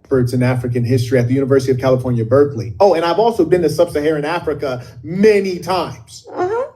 experts in African history at the University of California, Berkeley. Oh, and I've also been to sub-Saharan Africa many times.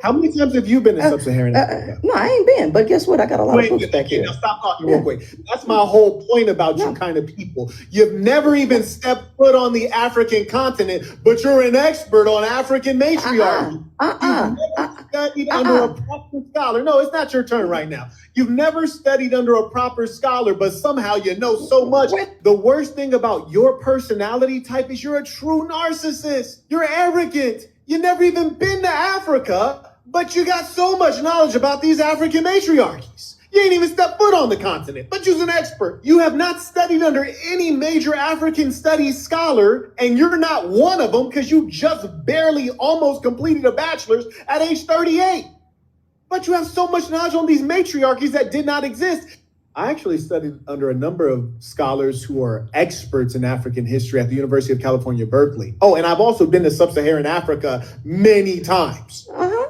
How many times have you been to sub-Saharan Africa? No, I ain't been, but guess what? I got a lot of books back here. Now stop talking real quick. That's my whole point about you kind of people. You've never even stepped foot on the African continent, but you're an expert on African matriarchy. You've never studied under a proper scholar. No, it's not your turn right now. You've never studied under a proper scholar, but somehow you know so much. The worst thing about your personality type is you're a true narcissist. You're arrogant. You've never even been to Africa, but you got so much knowledge about these African matriarchies. You ain't even stepped foot on the continent, but you're an expert. You have not studied under any major African studies scholar, and you're not one of them because you just barely almost completed a bachelor's at age 38. But you have so much knowledge on these matriarchies that did not exist. I actually studied under a number of scholars who are experts in African history at the University of California, Berkeley. Oh, and I've also been to sub-Saharan Africa many times.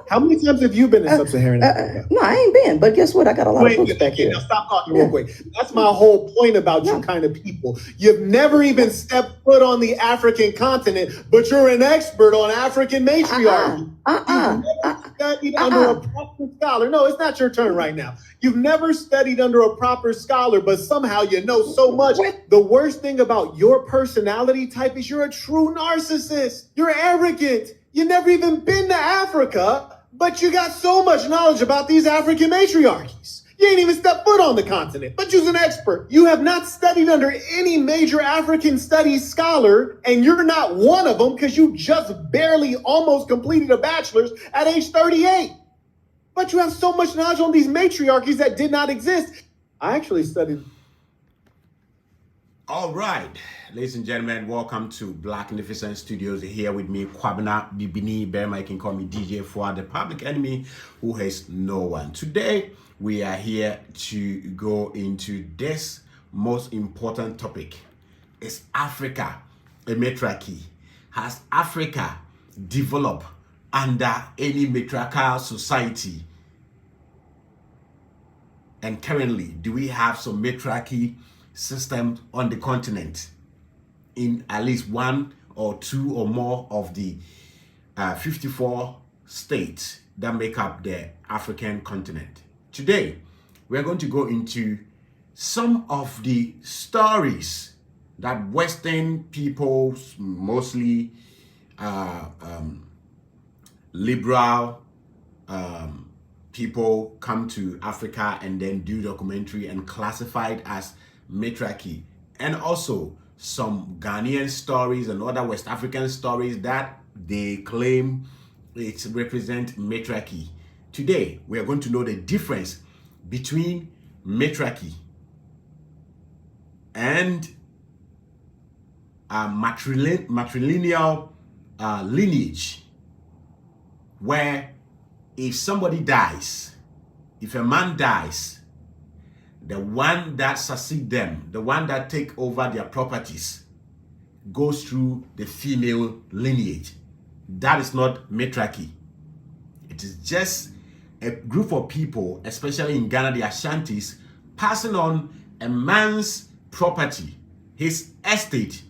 How many times have you been to sub-Saharan Africa? No, I ain't been, but guess what? I got a lot of books back here. Now stop talking real quick. That's my whole point about you kind of people. You've never even stepped foot on the African continent, but you're an expert on African matriarchy. You've never studied under a proper scholar. No, it's not your turn right now. You've never studied under a proper scholar, but somehow you know so much. The worst thing about your personality type is you're a true narcissist. You're arrogant. You've never even been to Africa, but you got so much knowledge about these African matriarchies. You ain't even stepped foot on the continent, but you're an expert. You have not studied under any major African studies scholar, and you're not one of them because you just barely almost completed a bachelor's at age 38. But you have so much knowledge on these matriarchies that did not exist. I actually studied. All right, ladies and gentlemen, welcome to Black Magnificent Studios. Here with me, Kwabena Bibini Berma. You can call me DJ Fuad, the public enemy who has no one. Today, we are here to go into this most important topic. Is Africa a matriarchy? Has Africa developed under any matriarchal society? And currently, do we have some matriarchy systems on the continent in at least one or two or more of the 54 states that make up the African continent? Today, we're going to go into some of the stories that Western people, mostly liberal people, come to Africa and then do documentary and classify it as matriarchy, and also some Ghanaian stories and other West African stories that they claim it represent matriarchy. Today, we are going to know the difference between matriarchy and matrilineal lineage, where if somebody dies, if a man dies, the one that succeed them, the one that take over their properties, goes through the female lineage. That is not matriarchy. It is just a group of people, especially in Ghana, the Ashantis, passing on a man's property, his estate,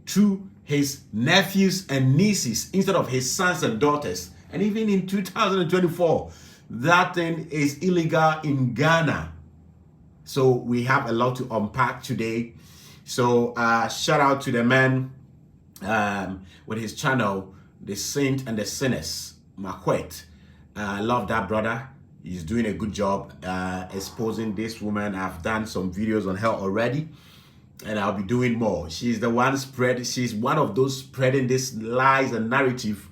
to his nephews and nieces instead of his sons and daughters. And even in 2024, that thing is illegal in Ghana. So we have a lot to unpack today. So shout out to the man with his channel, The Saint and the Sinners, Makwet. I love that brother. He's doing a good job exposing this woman. I've done some videos on her already, and I'll be doing more. She's the one she's one of those spreading this lies and narrative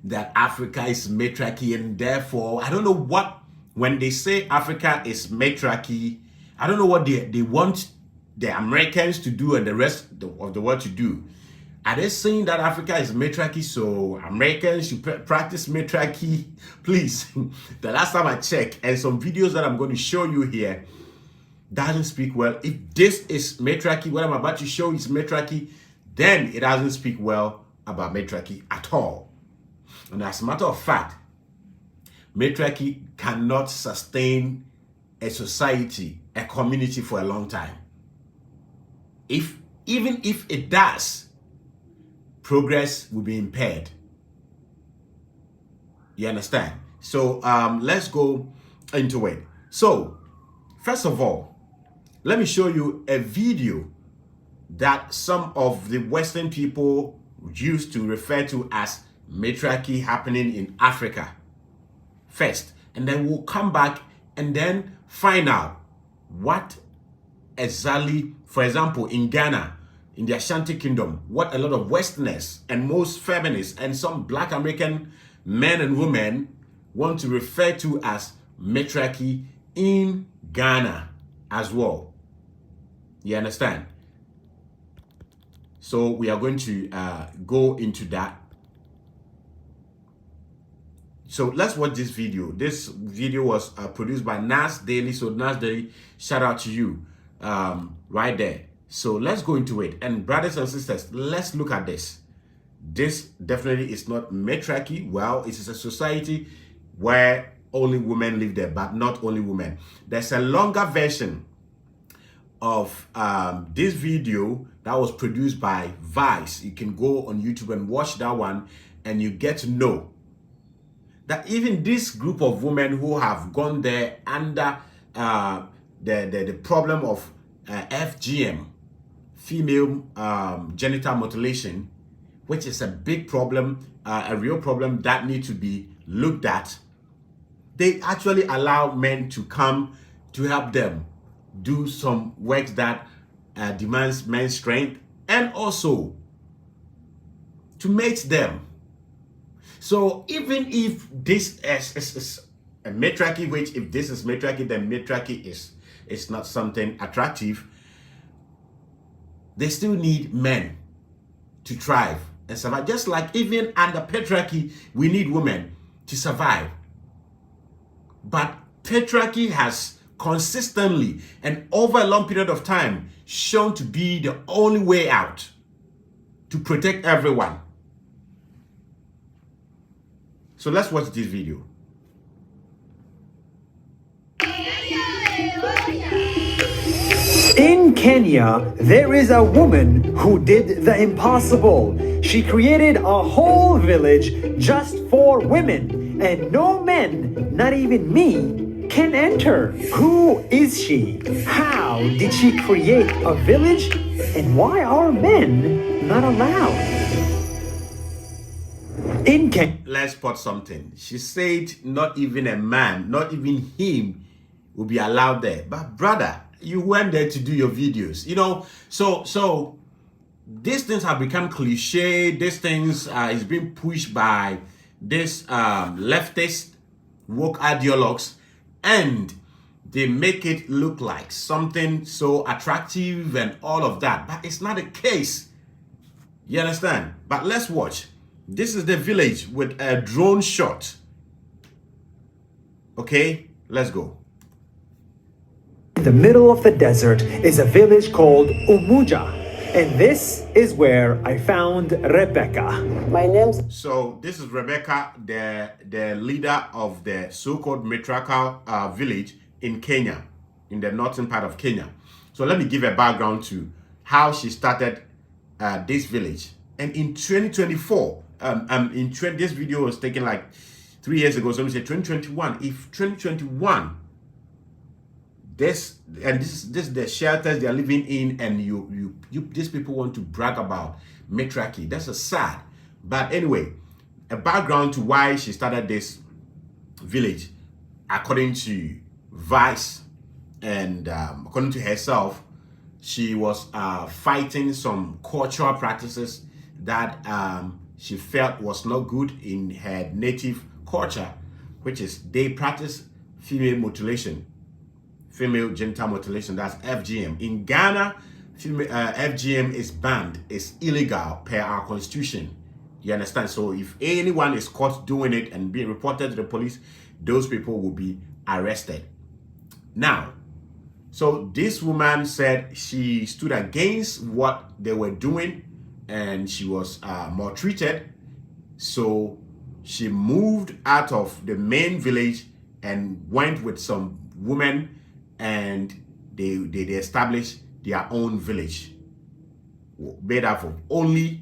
that Africa is matriarchy, and therefore, I don't know what, when they say Africa is matriarchy, I don't know what they want the Americans to do and the rest of the world to do. Are they saying that Africa is matriarchy, so Americans should practice matriarchy? Please, the last time I checked, and some videos that I'm going to show you here doesn't speak well. If this is matriarchy, what I'm about to show is matriarchy, then it doesn't speak well about matriarchy at all. And as a matter of fact, matriarchy cannot sustain a society, a community for a long time. If even if it does, progress will be impaired. You understand? So let's go into it. So first of all, let me show you a video that some of the Western people used to refer to as matriarchy happening in Africa first, and then we'll come back and then find out what exactly, for example, in Ghana, in the Ashanti Kingdom, what a lot of Westerners and most feminists and some Black American men and women want to refer to as matriarchy in Ghana as well. You understand? So we are going to go into that. So let's watch this video. This video was produced by Nas Daily. So Nas Daily, shout out to you right there. So let's go into it. And brothers and sisters, let's look at this. This definitely is not matriarchy. Well, it is a society where only women live there, but not only women. There's a longer version of this video that was produced by Vice. You can go on YouTube and watch that one, and you get to know that even this group of women who have gone there under the problem of FGM, female genital mutilation, which is a big problem, a real problem that needs to be looked at. They actually allow men to come to help them do some work that demands men's strength, and also to mate them. So even if this is a matriarchy, which if this is matriarchy, then matriarchy is not something attractive, they still need men to thrive and survive. Just like even under patriarchy, we need women to survive. But patriarchy has consistently and over a long period of time shown to be the only way out to protect everyone. So let's watch this video. In Kenya, there is a woman who did the impossible. She created a whole village just for women, and no men, not even me, can enter. Who is she? How did she create a village? And why are men not allowed? In Kenya. Let's put something. She said not even a man, not even him will be allowed there. But brother, you went there to do your videos, you know. So these things have become cliche. These things is being pushed by this leftist woke ideologues, and they make it look like something so attractive and all of that, but it's not the case. You understand? But let's watch. This is the village with a drone shot. Okay, let's go. In the middle of the desert is a village called Umuja, and this is where I found Rebecca. So this is Rebecca, the leader of the so-called Matriarchal village in Kenya, in the northern part of Kenya. So let me give a background to how she started this village. And in 2024, this video was taken like 3 years ago, so let me say 2021. If 2021, this is the shelters they are living in, and these people want to brag about matriarchy. That's a sad. But anyway, a background to why she started this village, according to Vice, and according to herself, she was fighting some cultural practices that she felt was not good in her native culture, which is they practice female mutilation. Female genital mutilation, that's FGM. In Ghana, FGM is banned, it's illegal per our constitution. You understand? So if anyone is caught doing it and being reported to the police, those people will be arrested. Now, so this woman said she stood against what they were doing, and she was maltreated. So she moved out of the main village and went with some women, and they established their own village. made up of only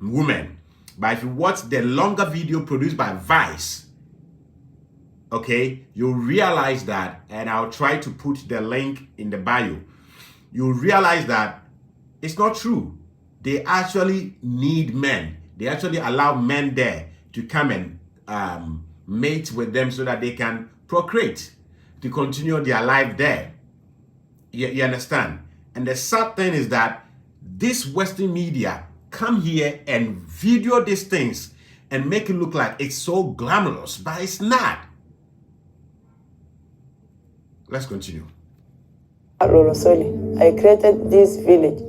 women. But if you watch the longer video produced by Vice, okay, you'll realize that, and I'll try to put the link in the bio, you'll realize that it's not true. They actually need men. They actually allow men there to come and mate with them so that they can procreate, to continue their life there. You understand? And the sad thing is that this Western media come here and video these things and make it look like it's so glamorous, but it's not. Let's continue. Lolosoli, I created this village.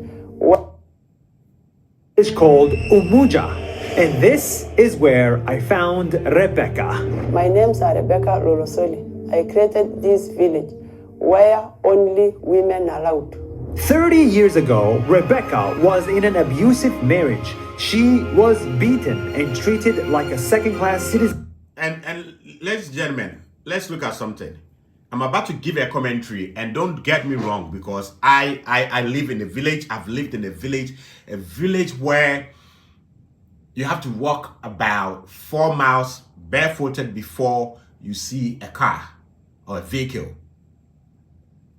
It's called Umuja, and this is where I found Rebecca. My name's Rebecca Lolosoli. I created this village where only women are allowed. 30 years ago, Rebecca was in an abusive marriage. She was beaten and treated like a second-class citizen. And ladies and gentlemen, let's look at something. I'm about to give a commentary, and don't get me wrong, because I live in a village. I've lived in a village where you have to walk about 4 miles barefooted before you see a car or a vehicle.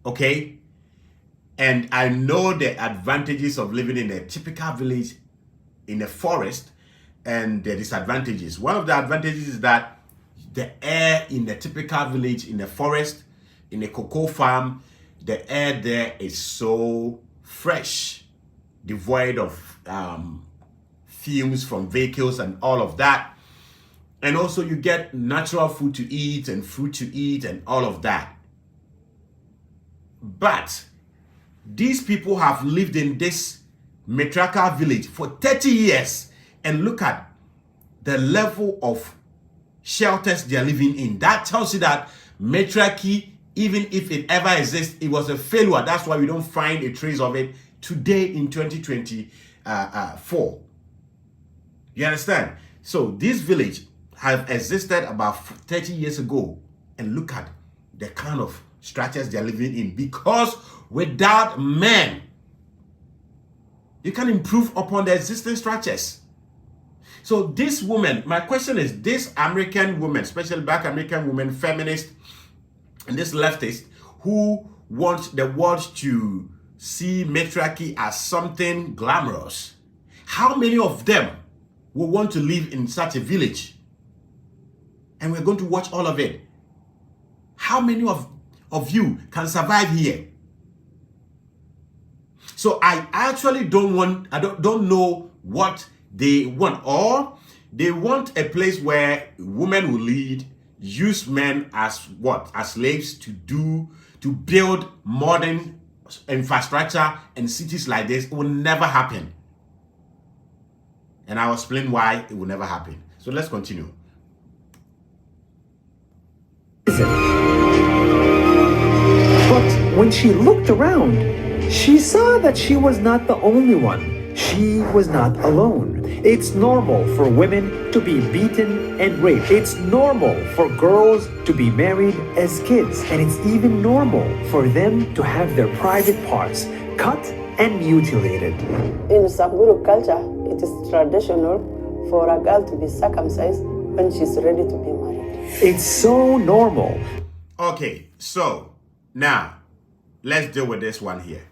Okay? And I know the advantages of living in a typical village in a forest and the disadvantages. One of the advantages is that the air in the typical village, in the forest, in a cocoa farm, the air there is so fresh, devoid of fumes from vehicles and all of that. And also you get natural food to eat and fruit to eat and all of that. But these people have lived in this matriarchal village for 30 years, and look at the level of shelters they are living in. That tells you that matriarchy, even if it ever exists, it was a failure. That's why we don't find a trace of it today in 2024. You understand? So this village have existed about 30 years ago, and look at the kind of structures they are living in, because without men, you can improve upon the existing structures. So this woman, my question is, this American woman, especially Black American woman, feminist, and this leftist who wants the world to see matriarchy as something glamorous, how many of them will want to live in such a village? And we're going to watch all of it. How many of you can survive here? So I actually don't know what they want. Or they want a place where women will lead, use men as what? As slaves to build modern infrastructure and cities like this. It will never happen. And I'll explain why it will never happen. So let's continue. But when she looked around, she saw that she was not the only one. She was not alone. It's normal for women to be beaten and raped. It's normal for girls to be married as kids. And it's even normal for them to have their private parts cut and mutilated. In Samburu culture, it is traditional for a girl to be circumcised when she's ready to be married. It's so normal. Okay, so now let's deal with this one here.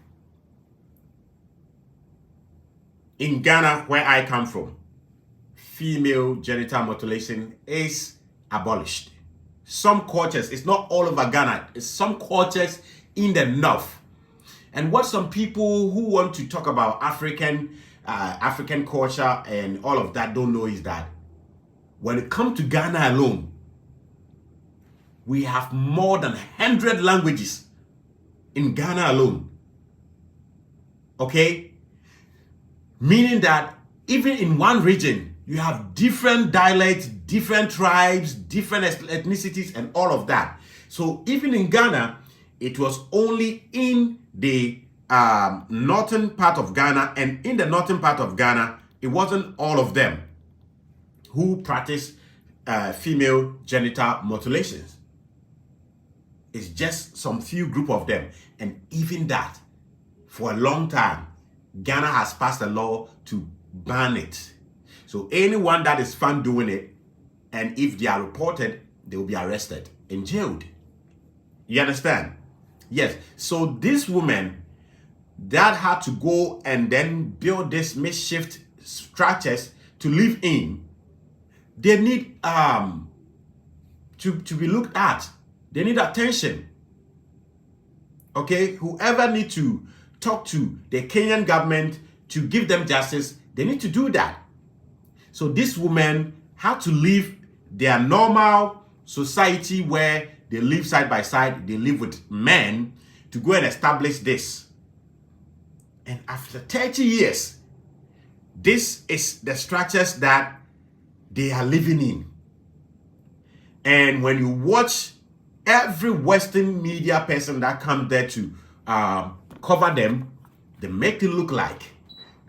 In Ghana, where I come from, female genital mutilation is abolished. Some cultures, it's not all over Ghana, it's some cultures in the north. And what some people who want to talk about African culture and all of that don't know is that when it comes to Ghana alone, we have more than 100 languages in Ghana alone. Okay? Meaning that even in one region, you have different dialects, different tribes, different ethnicities, and all of that. So even in Ghana, it was only in the northern part of Ghana, and in the northern part of Ghana, it wasn't all of them who practiced female genital mutilations. It's just some few group of them. And even that, for a long time, Ghana has passed a law to ban it. So anyone that is found doing it, and if they are reported, they will be arrested and jailed. You understand? Yes. So this woman that had to go and then build this makeshift structures to live in, they need to be looked at. They need attention. Okay, whoever need to talk to the Kenyan government to give them justice, they need to do that. So this woman had to leave their normal society where they live side by side, they live with men, to go and establish this. And after 30 years, this is the structures that they are living in. And when you watch every Western media person that comes there to cover them, they make it look like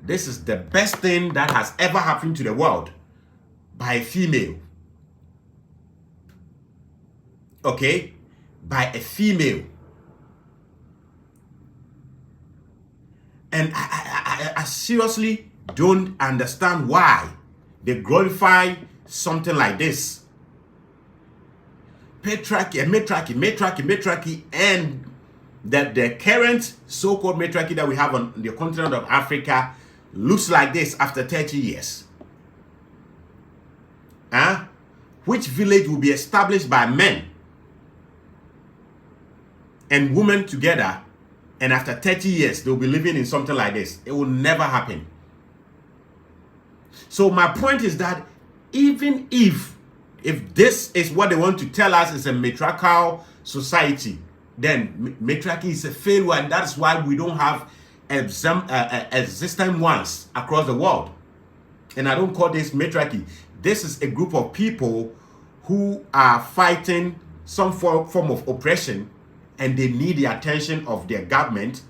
this is the best thing that has ever happened to the world by a female. Okay? By a female. And I seriously don't understand why they glorify something like this. Patriarchy, and that the current so-called matriarchy that we have on the continent of Africa looks like this after 30 years. Which village will be established by men and women together, and after 30 years they'll be living in something like this? It will never happen. So my point is that even if this is what they want to tell us is a matriarchal society, then matriarchy is a failure, and that's why we don't have existing ones across the world. And I don't call this matriarchy. This is a group of people who are fighting some form of oppression, and they need the attention of their government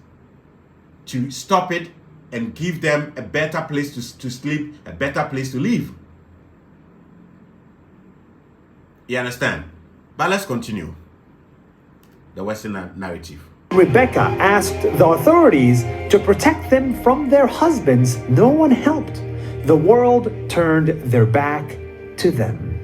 to stop it and give them a better place to sleep, a better place to live. You understand? But let's continue the Western narrative. Rebecca asked the authorities to protect them from their husbands. No one helped. The world turned their back to them.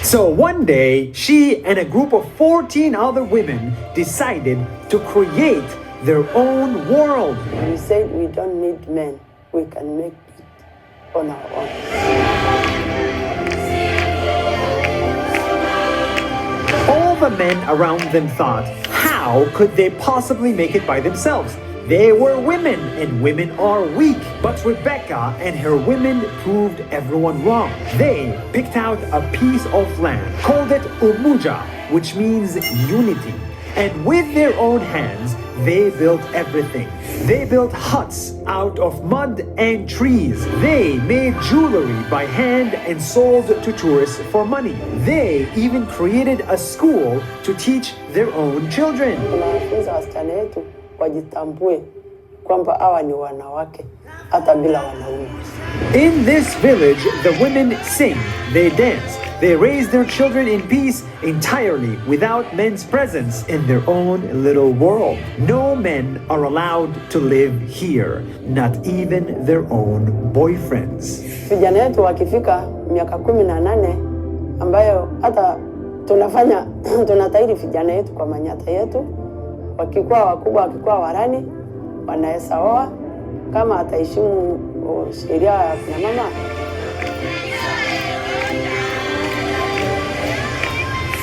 So one day, she and a group of 14 other women decided to create their own world. We said we don't need men. We can make it on our own. All the men around them thought, how could they possibly make it by themselves? They were women, and women are weak. But Rebecca and her women proved everyone wrong. They picked out a piece of land, called it Umuja, which means unity. And with their own hands, they built everything. They built huts out of mud and trees. They made jewelry by hand and sold to tourists for money. They even created a school to teach their own children. Tunawafunza wasichana wetu wajitambue kwamba hawa ni wanawake hata bila wanaume. In this village, the women sing, they dance, they raise their children in peace entirely without men's presence in their own little world. No men are allowed to live here, not even their own boyfriends. Vijana wetu wakifika miaka 18 ambayo hata tunatahiri vijana wetu kwa manyata yetu, wakikuwa wakubwa, wakikuwa warani, wanaweza oa kama ataheshimu sheria ya kina mama.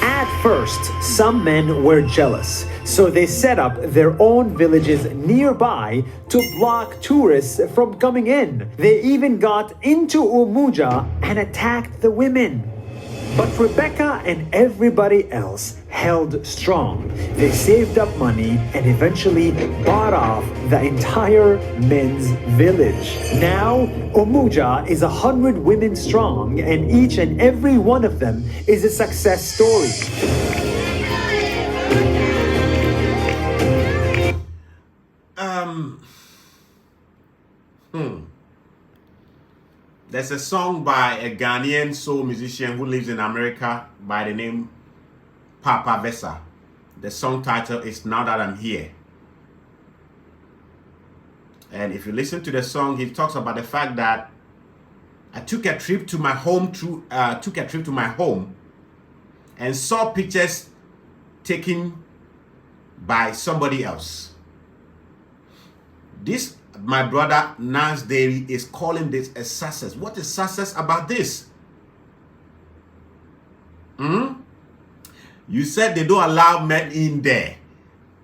At first, some men were jealous, so they set up their own villages nearby to block tourists from coming in. They even got into Umuja and attacked the women. But Rebecca and everybody else held strong. They saved up money and eventually bought off the entire men's village. Now, Umuja is 100 women strong, and each and every one of them is a success story. There's a song by a Ghanaian soul musician who lives in America by the name Papa Vesa. The song title is Now That I'm Here. And if you listen to the song, he talks about the fact that I took a trip to my home and saw pictures taken by somebody else. This, my brother Nance Daly, is calling this a success. What is success about this? You said they don't allow men in there,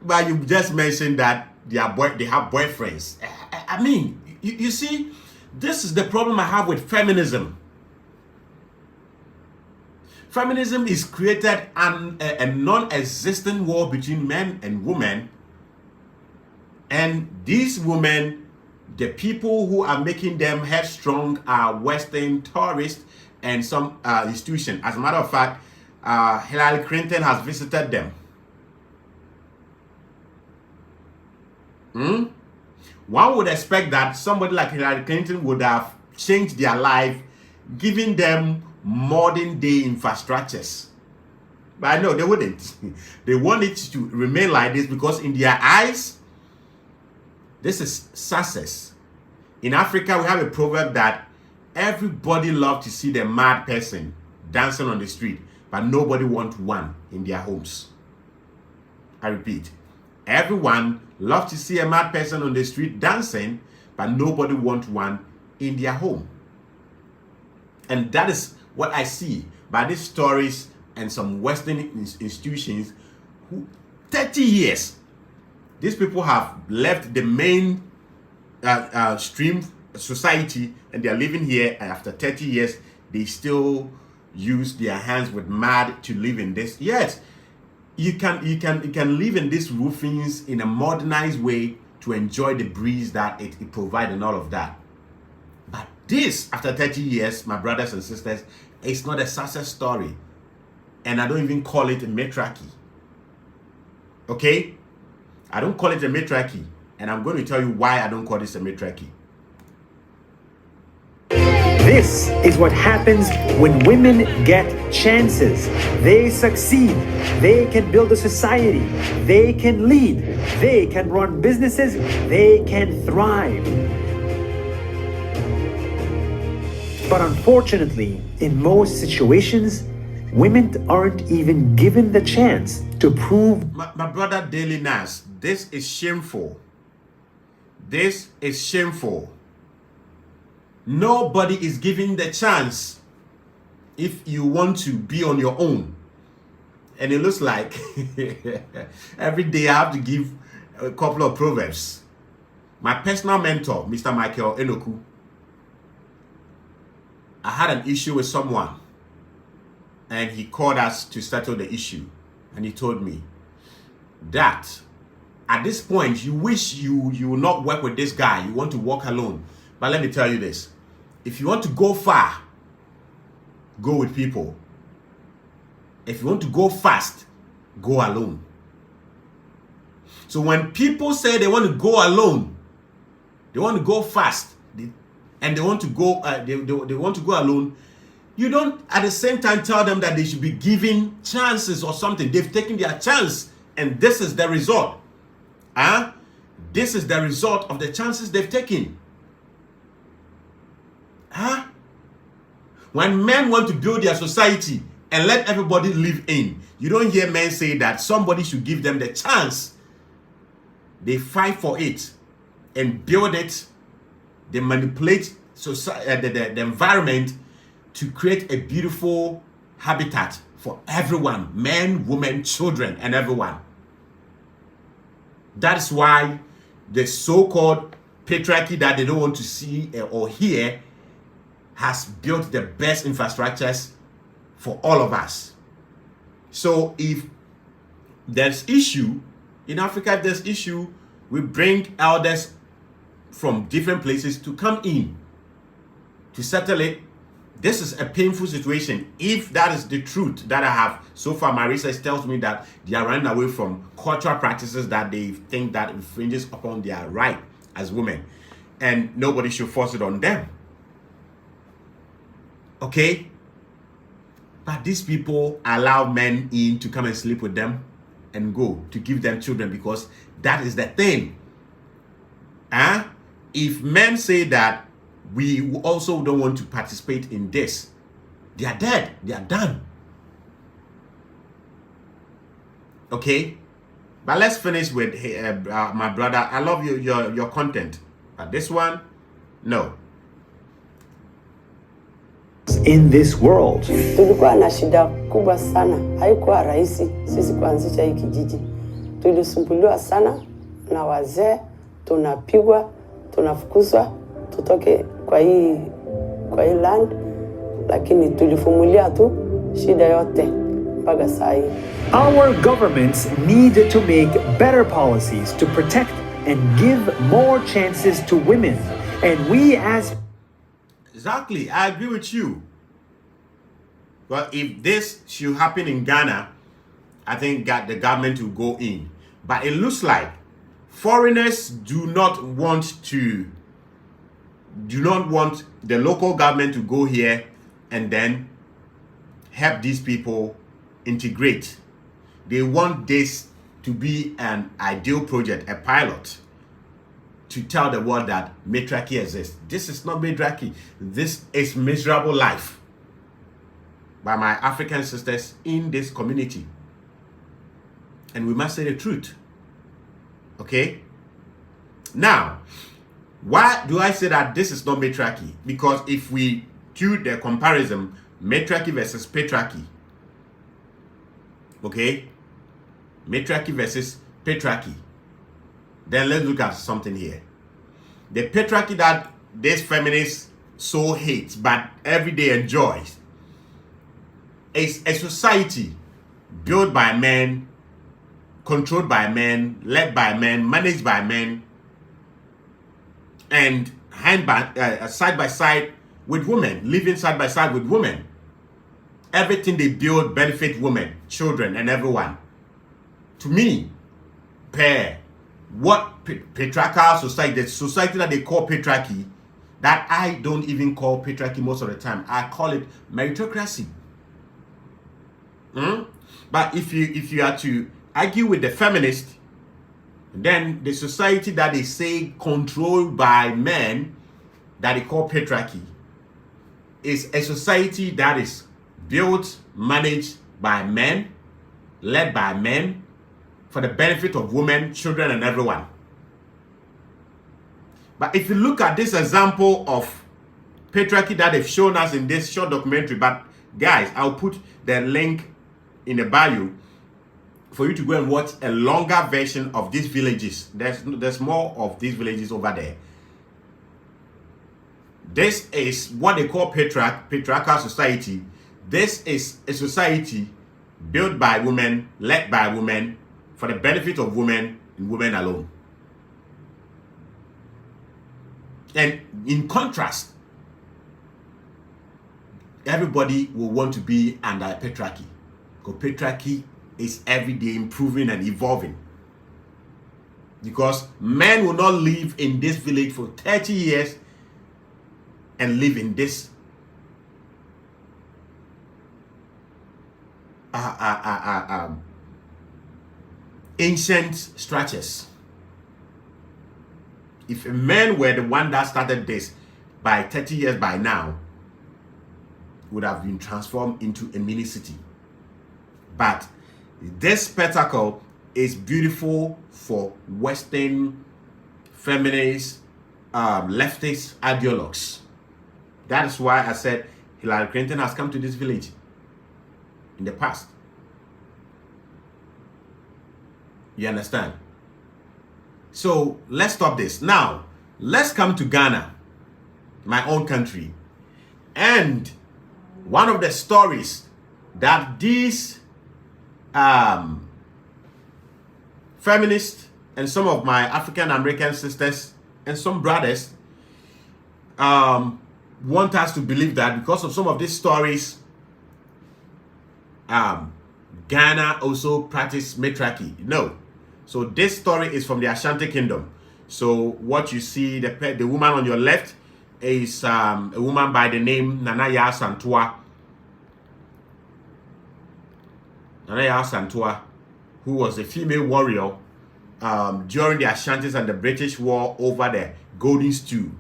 but you just mentioned that they have boyfriends. I mean, you see, this is the problem I have with feminism. Feminism is created a non-existent war between men and women, and these women, the people who are making them headstrong, are Western tourists and some institution. As a matter of fact, Hillary Clinton has visited them. One would expect that somebody like Hillary Clinton would have changed their life, giving them modern day infrastructures. But no, they wouldn't. They want it to remain like this because in their eyes, this is success. In Africa, we have a proverb that everybody loves to see the mad person dancing on the street, but nobody wants one in their homes. I repeat, everyone loves to see a mad person on the street dancing, but nobody wants one in their home. And that is what I see by these stories and some Western institutions who 30 years, these people have left the main stream society and they are living here, and after 30 years, they still use their hands with mud to live in this. Yes, you can live in these roofings in a modernized way to enjoy the breeze that it provides and all of that. But this, after 30 years, my brothers and sisters, it's not a success story. And I don't even call it a matriarchy. Okay? I don't call it a matriarchy. And I'm going to tell you why I don't call this a matriarchy. This is what happens when women get chances. They succeed. They can build a society. They can lead. They can run businesses. They can thrive. But unfortunately, in most situations, women aren't even given the chance to prove. My brother Daily Nas, this is shameful. This is shameful. Nobody is given the chance if you want to be on your own. And it looks like every day I have to give a couple of proverbs. My personal mentor, Mr. Michael Enoku, I had an issue with someone and he called us to settle the issue. And he told me that at this point, you wish you will not work with this guy. You want to walk alone. But let me tell you this. If you want to go far, go with people. If you want to go fast, go alone. So when people say they want to go alone, they want to go fast, and they want to go they want to go alone, you don't at the same time tell them that they should be given chances or something. They've taken their chance, and this is the result. This is the result of the chances they've taken. When men want to build their society and let everybody live in, you don't hear men say that somebody should give them the chance. They fight for it and build it. They manipulate society, the environment to create a beautiful habitat for everyone, men, women, children, and everyone. That's why the so-called patriarchy that they don't want to see or hear has built the best infrastructures for all of us. So if there's issue in Africa, if there's issue, we bring elders from different places to come in to settle it. This is a painful situation. If that is the truth that I have so far, my research tells me that they are running away from cultural practices that they think that infringes upon their right as women, and nobody should force it on them. Okay? But these people allow men in to come and sleep with them and go to give them children because that is the thing. if men say that we also don't want to participate in this, they are dead. They are done. Okay? But let's finish with my brother. I love your content. But this one, no. In this world. Tulikuwa na shida kubwa sana. Haikuwa rahisi sisi kuanzisha hii kijiji. Tulisumbuliwa sana na wazee, tunapigwa, tunafukuzwa tutoke kwa hii land, lakini tulifumulia tu shida yote mpaka saa hii. Our governments need to make better policies to protect and give more chances to women. And we as... Exactly, I agree with you. But if this should happen in Ghana, I think that the government will go in. But it looks like foreigners do not want the local government to go here and then help these people integrate. They want this to be an ideal project, a pilot, to tell the world that matriarchy exists. This is not matriarchy. This is miserable life by my African sisters in this community. And we must say the truth. Okay? Now, why do I say that this is not matriarchy? Because if we do the comparison, matriarchy versus patriarchy, okay? Matriarchy versus patriarchy. Then let's look at something here. The patriarchy that this feminist so hates but every day enjoys is a society built by men, controlled by men, led by men, managed by men, and side by side with women, living side by side with women. Everything they build benefit women, children, and everyone. To me, what patriarchal society, the society that they call patriarchy, that I don't even call patriarchy most of the time, I call it meritocracy. But if you are to argue with the feminists, then the society that they say controlled by men, that they call patriarchy, is a society that is built, managed by men, led by men, for the benefit of women, children, and everyone. But if you look at this example of patriarchy that they've shown us in this short documentary, but guys, I'll put the link in the bio for you to go and watch a longer version of these villages. There's more of these villages over there. This is what they call patriarchal society. This is a society built by women, led by women, for the benefit of women and women alone. And in contrast, everybody will want to be under a patriarchy, because patriarchy is every day improving and evolving. Because men will not live in this village for 30 years and live in this ancient structures. If a man were the one that started this by 30 years by now, would have been transformed into a mini city. But this spectacle is beautiful for Western feminist leftist ideologues. That is why I said Hillary Clinton has come to this village in the past. You understand? So let's stop this. Now, let's come to Ghana, my own country. And one of the stories that these feminists and some of my African American sisters and some brothers want us to believe that because of some of these stories, Ghana also practice matriarchy. No. So this story is from the Ashanti Kingdom. So what you see, the woman on your left is a woman by the name Nanaya Santua. Nanaya Santua, who was a female warrior during the Ashantis and the British war over the golden stew.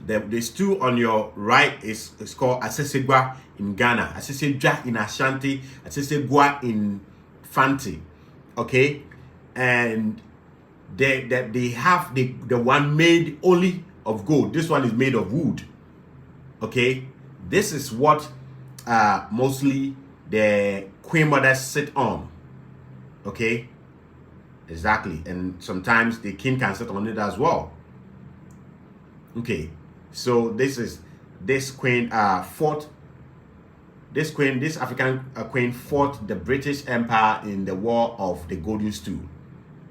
The stew on your right is called Asesegwa in Ghana, Asesegwa in Ashanti, Asesegwa in Fanti. Okay, and they have the one made only of gold. This one is made of wood. Okay, this is what mostly the queen mothers sit on. Okay, exactly, and sometimes the king can sit on it as well. Okay, so this queen fought. This African queen fought the British Empire in the War of the Golden Stew.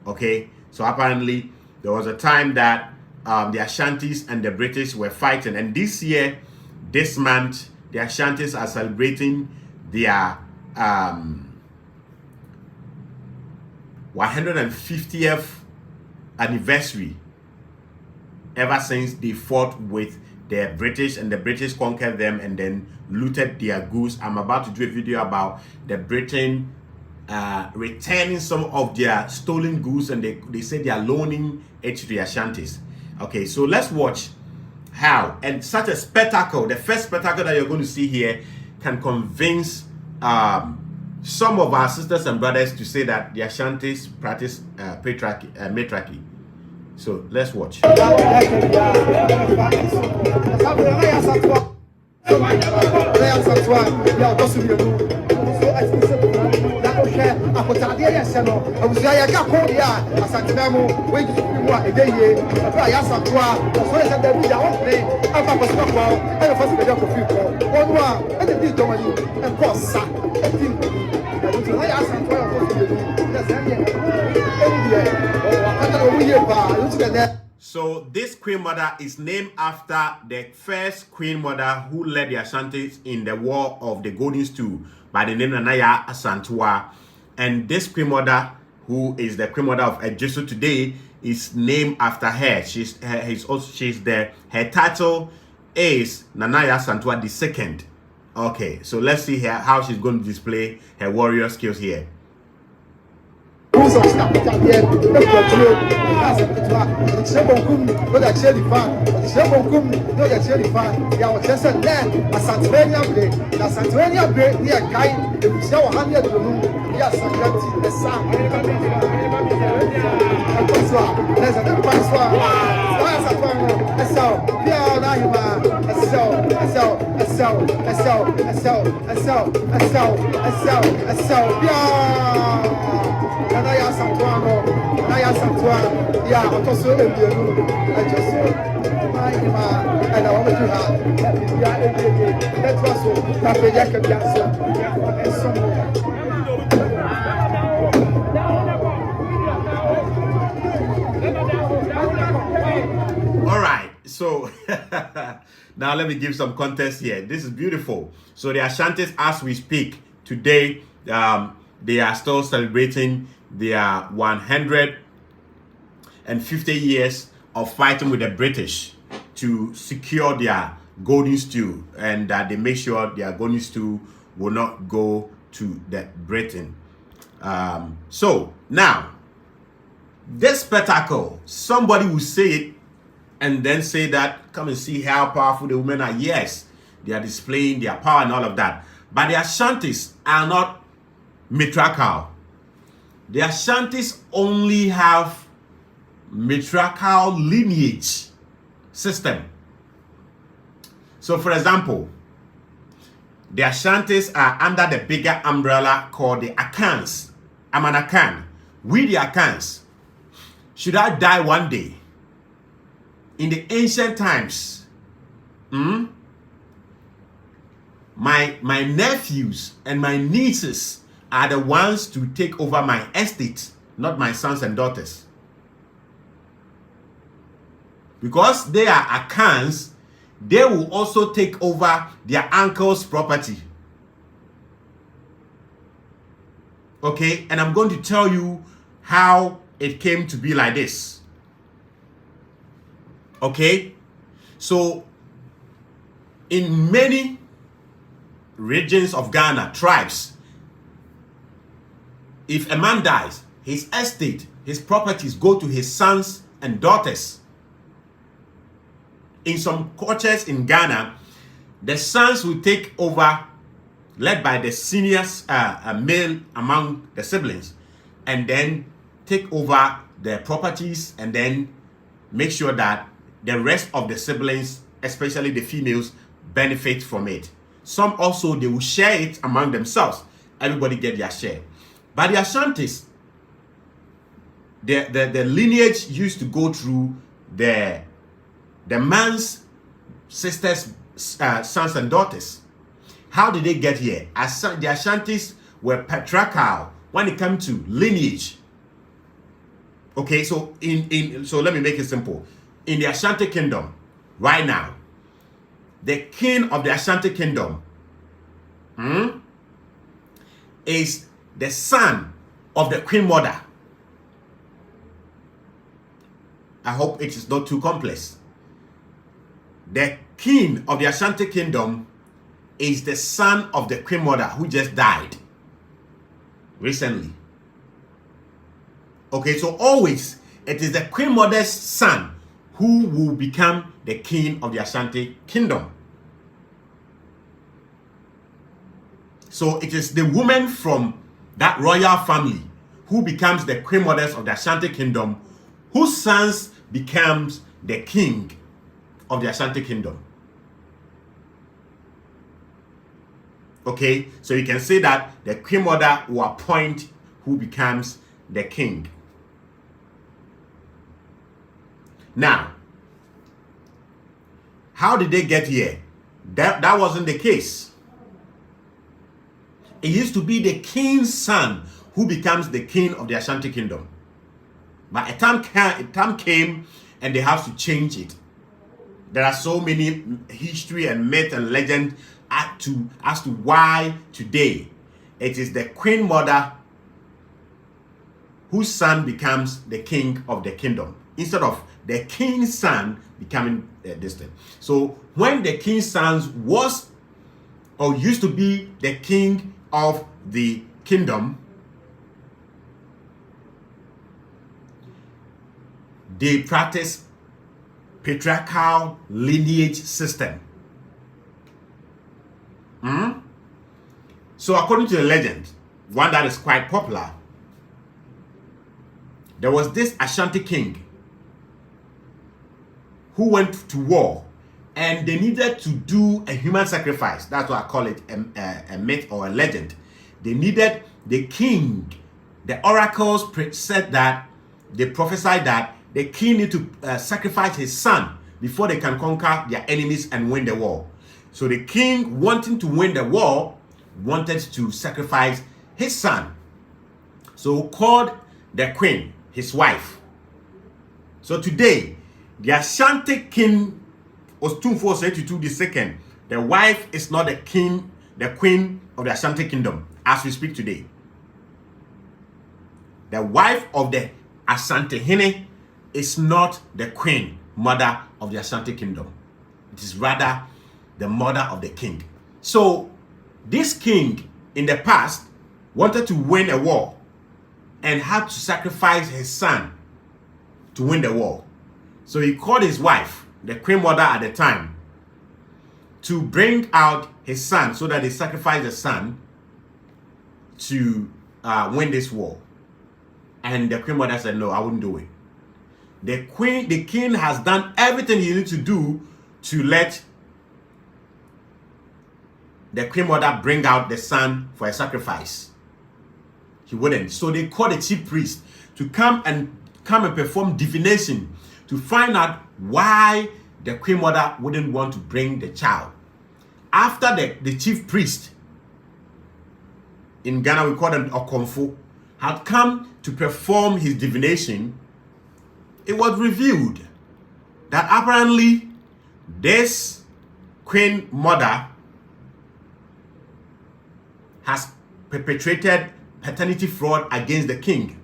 Okay, so apparently there was a time that the Ashantis and the British were fighting, and this year, this month, the Ashantis are celebrating their 150th anniversary ever since they fought with the British, and the British conquered them and then looted their goods. I'm about to do a video about the Britain returning some of their stolen goods, and they say they are loaning it to the Ashantis. Okay, so let's watch how, and such a spectacle, the first spectacle that you're going to see here, can convince some of our sisters and brothers to say that the Ashantis practice matriarchy. So let's watch. So this queen mother is named after the first queen mother who led the Ashantis in the War of the Golden Stew by the name Nana Asantewaa. And this queen mother, who is the queen mother of Ejisu today, is named after her. Her title is Nana Asantewaa II. Okay, so let's see here how she's going to display her warrior skills here. All right, so now let me give some context here. This is beautiful. So the Ashantis, as we speak today, they are still celebrating their 150 years of fighting with the British to secure their golden stew, and that they make sure their golden stew will not go to the Britain. So now, this spectacle, somebody will say it and then say that, come and see how powerful the women are. Yes, they are displaying their power and all of that. But the Ashantis are not matriarchal. The Ashantis only have matriarchal lineage system. So for example, the Ashantis are under the bigger umbrella called the Akans. I'm an Akan. We the Akans. Should I die one day, in the ancient times, my nephews and my nieces are the ones to take over my estate, not my sons and daughters. Because they are Akans, they will also take over their uncle's property. Okay, and I'm going to tell you how it came to be like this. Okay, so in many regions of Ghana, tribes, if a man dies, his estate, his properties go to his sons and daughters. In some cultures in Ghana, the sons will take over, led by the seniors, male among the siblings, and then take over the properties and then make sure that the rest of the siblings, especially the females, benefit from it. Some also, they will share it among themselves. Everybody get their share. But the Ashantis, the lineage used to go through the man's sisters, sons and daughters. How did they get here? The Ashantis were patriarchal when it comes to lineage. Okay, so so let me make it simple. In the Ashanti kingdom, right now, the king of the Ashanti kingdom is the son of the queen mother. I hope it is not too complex. The king of the Ashanti kingdom is the son of the queen mother who just died recently. Okay, so always it is the queen mother's son who will become the king of the Ashanti kingdom. So it is the woman from that royal family who becomes the queen mothers of the Ashanti kingdom, whose sons becomes the king of the Ashanti kingdom. Okay, so you can say that the queen mother will appoint who becomes the king. Now, how did they get here? That wasn't the case. It used to be the king's son who becomes the king of the Ashanti kingdom. But a time came and they have to change it. There are so many history and myth and legend as to why today it is the queen mother whose son becomes the king of the kingdom, instead of the king's son becoming this thing. So when the king's son was or used to be the king of the kingdom, they practice patriarchal lineage system. So according to the legend, one that is quite popular, there was this Ashanti king who went to war, and they needed to do a human sacrifice. That's why I call it a myth or a legend. They needed the king. The oracles said that, they prophesied that the king need to sacrifice his son before they can conquer their enemies and win the war. So the king, wanting to win the war, wanted to sacrifice his son. So called the queen his wife. So today, the Ashanti king was 2472 the second. The wife is not the king, the queen of the Ashanti kingdom as we speak today. The wife of the Ashanti Hene is not the queen mother of the Ashanti kingdom. It is rather the mother of the king. So this king in the past wanted to win a war and had to sacrifice his son to win the war. So he called his wife, the queen mother at the time, to bring out his son so that they sacrifice the son to win this war. And the queen mother said, no, I wouldn't do it. The king has done everything he needs to do to let the queen mother bring out the son for a sacrifice. He wouldn't. So they called the chief priest to come and perform divination to find out why the queen mother wouldn't want to bring the child. After the chief priest, in Ghana we call them Okonfo, had come to perform his divination, it was revealed that apparently this queen mother has perpetrated paternity fraud against the king.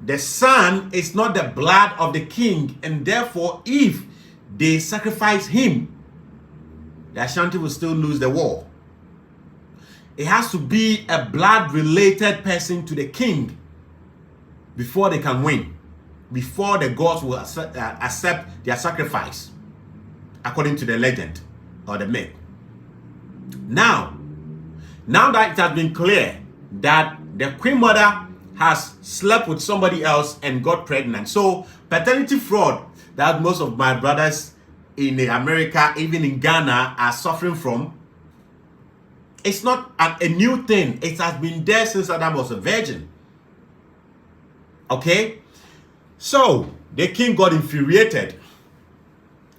The son is not the blood of the king, and therefore if they sacrifice him, the Ashanti will still lose the war. It has to be a blood related person to the king before they can win, before the gods will accept their sacrifice, according to the legend or the myth. Now that it has been clear that the Queen Mother has slept with somebody else and got pregnant, so paternity fraud that most of my brothers in America, even in Ghana, are suffering from, it's not a new thing. It has been there since Adam was a virgin. Okay? So, the king got infuriated.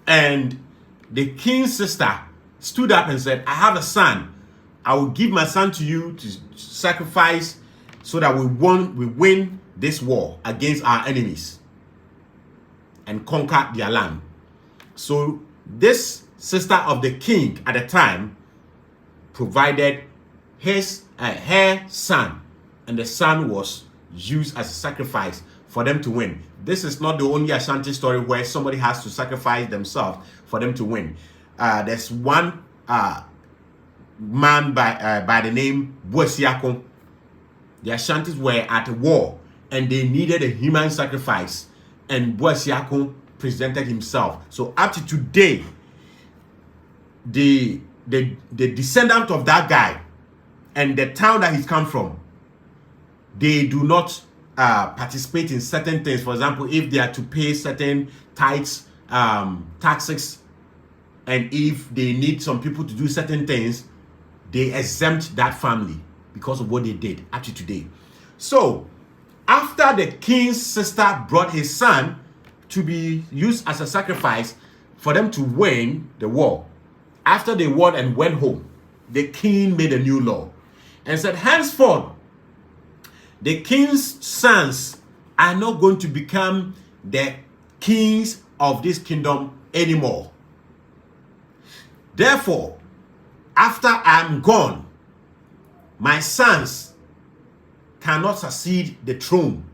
And the king's sister stood up and said, I have a son. I will give my son to you to sacrifice so that we win this war against our enemies and conquer their land. So, this sister of the king at the time provided her son, and the son was used as a sacrifice for them to win. This is not the only Ashanti story where somebody has to sacrifice themselves for them to win. There's one man by the name Buesiako. The Ashantis were at a war and they needed a human sacrifice, and Buesiako presented himself. So up to today, the descendant of that guy and the town that he's come from, they do not participate in certain things. For example, if they are to pay certain tithes, taxes, and if they need some people to do certain things, they exempt that family because of what they did up to today. So after the king's sister brought his son to be used as a sacrifice for them to win the war, after they won and went home, the king made a new law and said, henceforth, the king's sons are not going to become the kings of this kingdom anymore. Therefore, after I'm gone, my sons cannot succeed the throne.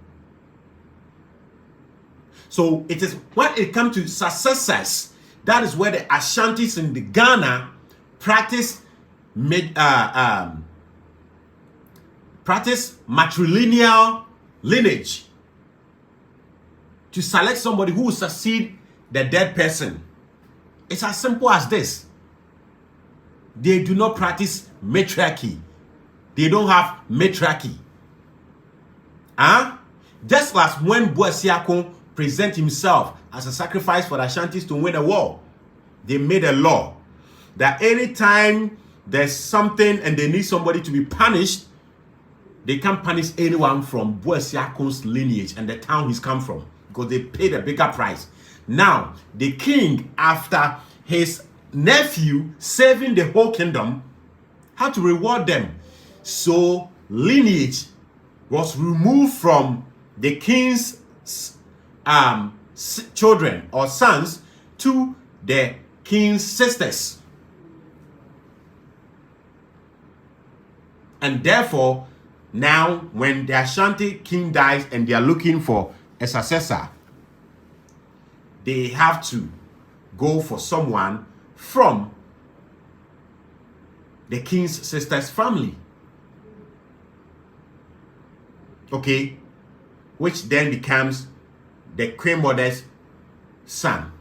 So it is when it comes to successors, that is where the Ashantis in the Ghana practice matrilineal lineage to select somebody who will succeed the dead person. It's as simple as this. They do not practice matriarchy. They don't have matriarchy. Just as when Buesiako present himself as a sacrifice for the Ashantis to win a war, they made a law that anytime there's something and they need somebody to be punished, they can't punish anyone from Buesiako's lineage and the town he's come from, because they paid a bigger price. Now, the king, after his nephew saving the whole kingdom, had to reward them. So, lineage was removed from the king's children or sons to the king's sisters. And therefore, now when the Ashanti king dies and they are looking for a successor, they have to go for someone from the king's sister's family. Okay? Which then becomes the queen mother's son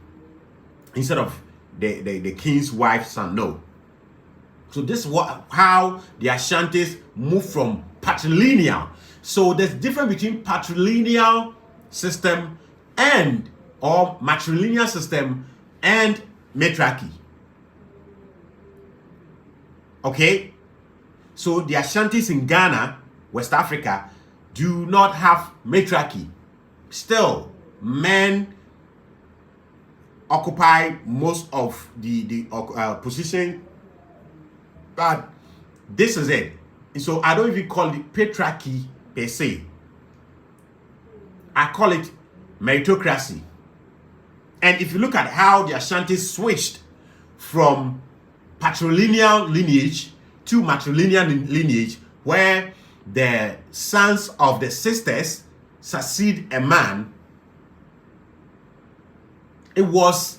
instead of the king's wife's son. No. So this is how the Ashantis move from patrilineal. So there's difference between patrilineal system or matrilineal system and matriarchy. Okay? So the Ashantis in Ghana, West Africa, do not have matriarchy. Still, men occupy most of the position, but this is it. So I don't even call it patriarchy per se. I call it meritocracy. And if you look at how the Ashantis switched from patrilineal lineage to matrilineal lineage, where the sons of the sisters succeed a man, it was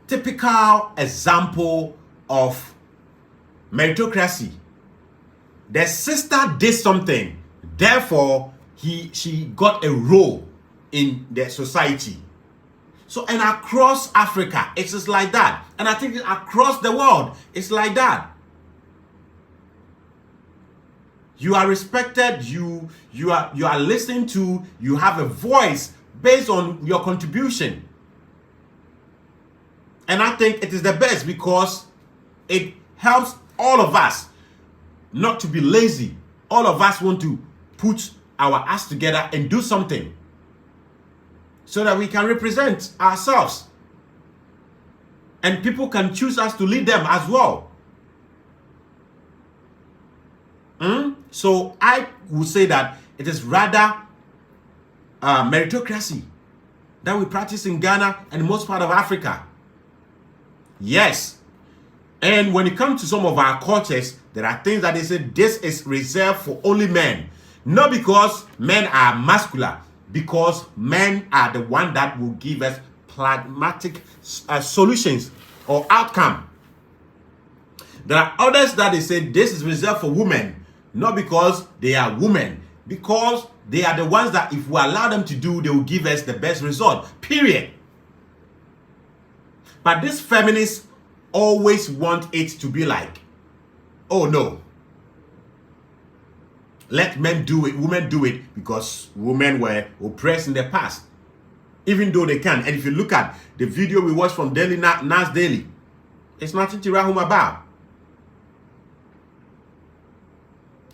typical example of meritocracy. The sister did something, therefore she got a role in the society. So, and across Africa, it's just like that. And I think across the world, it's like that. You are respected, you are listened to, you have a voice based on your contribution. And I think it is the best because it helps all of us not to be lazy. All of us want to put our ass together and do something so that we can represent ourselves. And people can choose us to lead them as well. So I would say that it is rather meritocracy that we practice in Ghana and most part of Africa. Yes. And when it comes to some of our cultures, there are things that they say this is reserved for only men. Not because men are muscular, because men are the one that will give us pragmatic solutions or outcome. There are others that they say this is reserved for women, not because they are women, because they are the ones that if we allow them to do, they will give us the best result, period. But these feminists always want it to be like, oh no, let men do it, women do it, because women were oppressed in the past, even though they can. And if you look at the video we watched from Daily Nas Daily, it's nothing to write home about.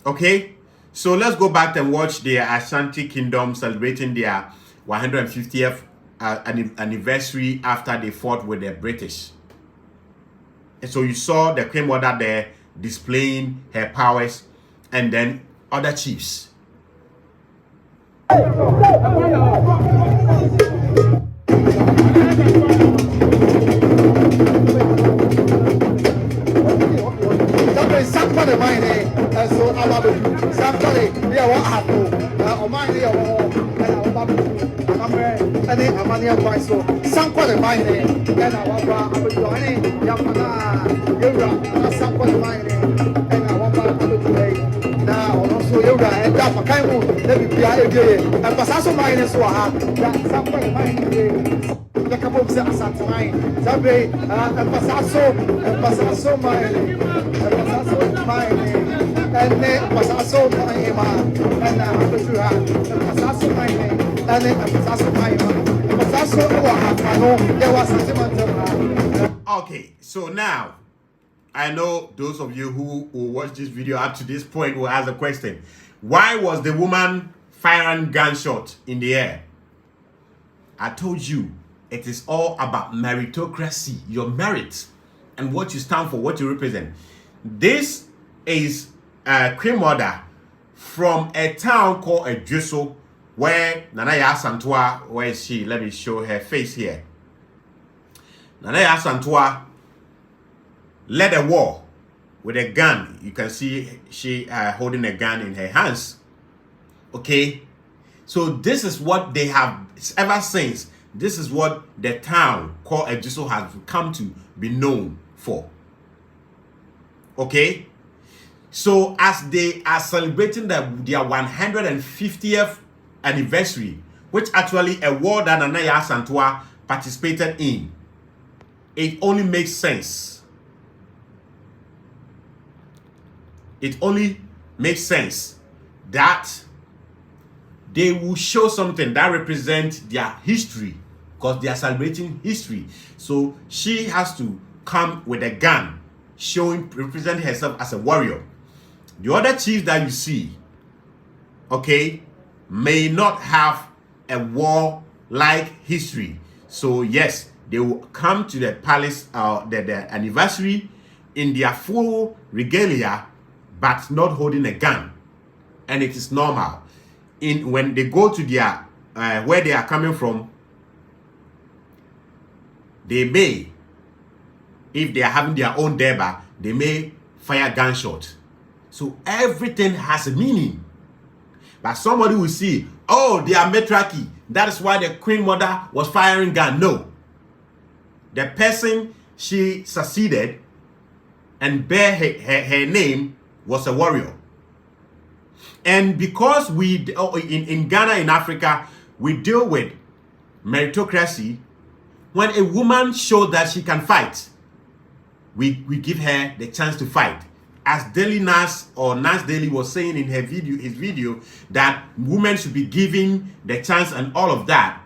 Okay, so let's go back and watch the Ashanti Kingdom celebrating their 150th anniversary after they fought with the British. And so you saw the Queen Mother there displaying her powers, and then other chiefs. Okay, so now I know those of you who watch this video up to this point will ask the question, why was the woman firing gunshot in the air? I told you, it is all about meritocracy, your merit, and what you stand for, what you represent. This is Queen Mother from a town called Edjuso, where Nanaya Santua, where is she? Let me show her face here. Nanaya Santua led a war with a gun. You can see she holding a gun in her hands. Okay, so this is what they have ever since. This is what the town called Edjuso has come to be known for. Okay, so as they are celebrating their 150th anniversary, which actually a war that Nanaya Santua participated in, it only makes sense. It only makes sense that they will show something that represents their history, because they are celebrating history. So she has to come with a gun, representing herself as a warrior. The other chiefs that you see, okay, may not have a war-like history. So yes, they will come to the palace, the anniversary in their full regalia, but not holding a gun. And it is normal. When they go to their where they are coming from, they may, if they are having their own deba, they may fire gunshot. So everything has a meaning. But somebody will see, oh, they are matriarchy. That is why the Queen Mother was firing gun. No. The person she succeeded and bear her name was a warrior. And because we, in Ghana, in Africa, we deal with meritocracy. When a woman shows that she can fight, we give her the chance to fight. As Daily Nas or Nas Daily was saying in his video, that women should be given the chance and all of that.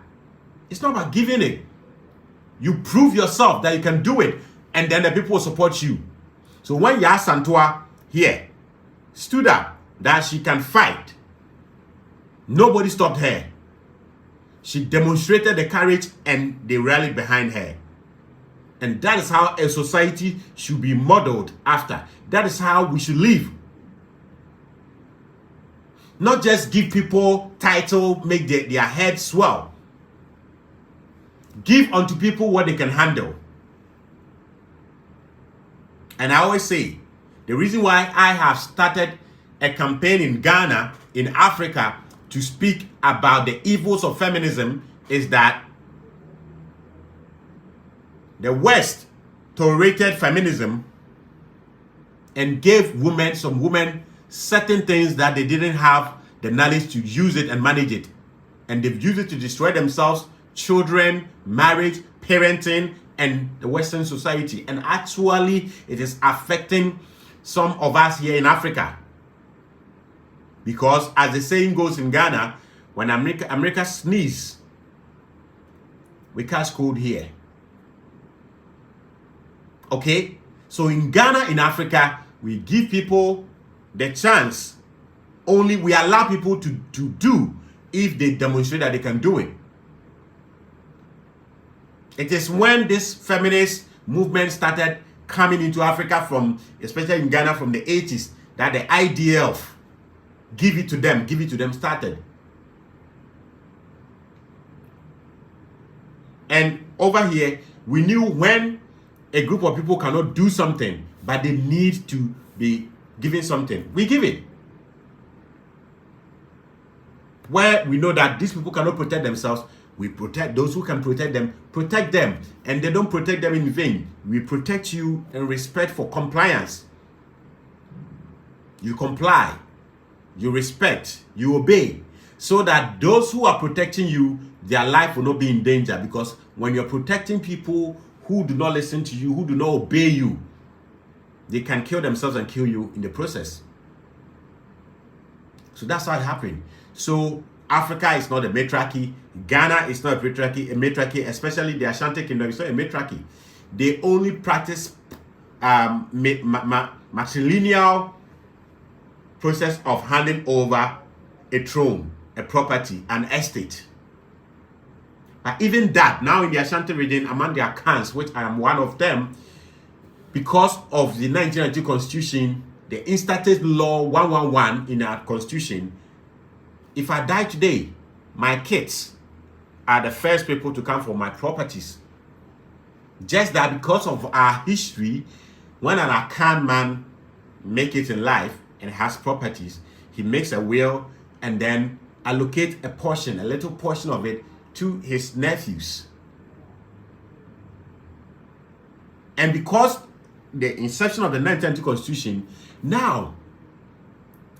It's not about giving it. You prove yourself that you can do it, and then the people will support you. So when Yaa Asantewaa here stood up that she can fight, nobody stopped her. She demonstrated the courage and they rallied behind her. And that is how a society should be modeled after. That is how we should live. Not just give people title, make their heads swell. Give unto people what they can handle. And I always say, the reason why I have started a campaign in Ghana, in Africa, to speak about the evils of feminism is that the West tolerated feminism and gave some women certain things that they didn't have the knowledge to use it and manage it. And they've used it to destroy themselves, children, marriage, parenting, and the Western society. And actually, it is affecting some of us here in Africa. Because as the saying goes in Ghana, when America sneezes, we catch cold here. Okay? So in Ghana, in Africa, we give people the chance. Only we allow people to do if they demonstrate that they can do it. It is when this feminist movement started coming into Africa from, especially in Ghana from the 80s, that the idea of give it to them started. And over here, we knew when a group of people cannot do something, but they need to be given something, we give it. Where we know that these people cannot protect themselves, we protect those who can protect them, and they don't protect them in vain. We protect you in respect for compliance. You comply, you respect, you obey, so that those who are protecting you, their life will not be in danger. Because when you're protecting people who do not listen to you, who do not obey you, they can kill themselves and kill you in the process. So that's how it happened. So Africa is not a matriarchy. Ghana is not a matriarchy, especially the Ashanti Kingdom is not a matriarchy. They only practice matrilineal process of handing over a throne, a property, an estate. But even that, now in the Ashanti region, among their clans, which I am one of them, because of the 1992 Constitution, the Instituted Law 111 in our Constitution, if I die today, my kids are the first people to come for my properties. Just that because of our history, when an Akan man makes it in life and has properties, he makes a will and then allocate a portion, a little portion of it to his nephews. And because the inception of the 1992 Constitution, now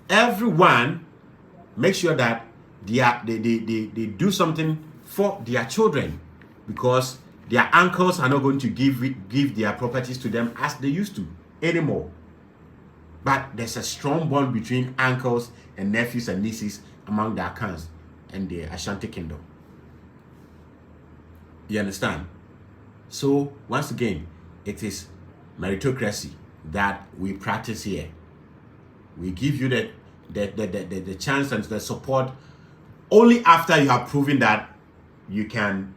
everyone makes sure that they do something for their children, because their uncles are not going to give their properties to them as they used to anymore. But there's a strong bond between uncles and nephews and nieces among the Akans and the Ashanti Kingdom. You understand? So once again, it is meritocracy that we practice here. We give you the chance and the support only after you have proven that you can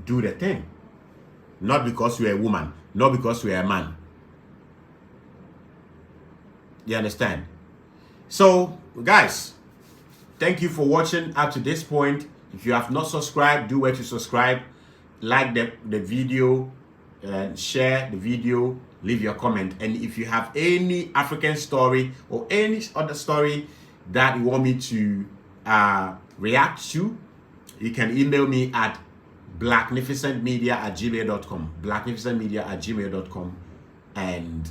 do the thing. Not because you're a woman, not because you're a man. You understand? So, guys, thank you for watching up to this point. If you have not subscribed, do where to subscribe. Like the video, share the video, leave your comment. And if you have any African story or any other story that you want me to react to, you can email me at blacknificentmedia@gmail.com, blacknificentmedia@gmail.com, and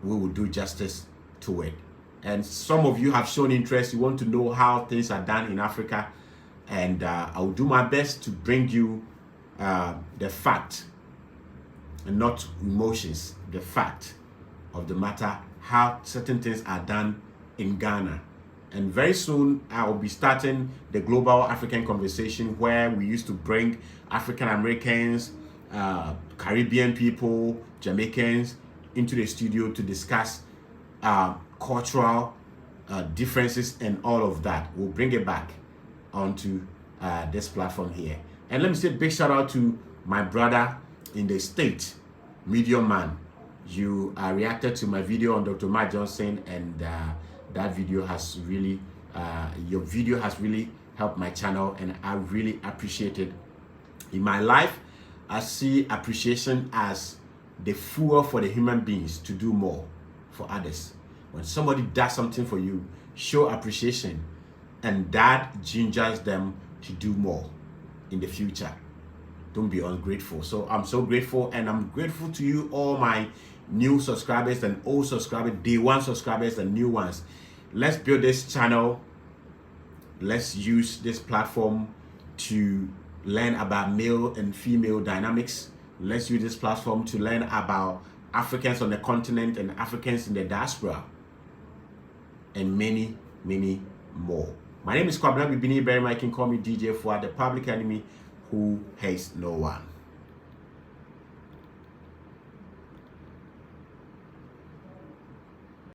we will do justice to it And some of you have shown interest. You want to know how things are done in Africa. And I'll do my best to bring you the fact and not emotions, the fact of the matter, how certain things are done in Ghana. And very soon I will be starting the Global African Conversation, where we used to bring African Americans, Caribbean people, Jamaicans into the studio to discuss cultural differences and all of that. We'll bring it back onto this platform here. And let me say a big shout out to my brother in the state, Medium Man. You reacted to my video on Dr. Matt Johnson, and that video has really, your video has really helped my channel, and I really appreciate it. In my life, I see appreciation as the fuel for the human beings to do more for others. When somebody does something for you, show appreciation, and that gingers them to do more in the future. Don't be ungrateful. So I'm so grateful, and I'm grateful to you, all my new subscribers and old subscribers, day one subscribers and new ones. Let's build this channel. Let's use this platform to learn about male and female dynamics. Let's use this platform to learn about Africans on the continent and Africans in the diaspora, and many, many more. My name is Kwabena Bibini Berima. You can call me DJ Fuad, the public enemy who hates no one.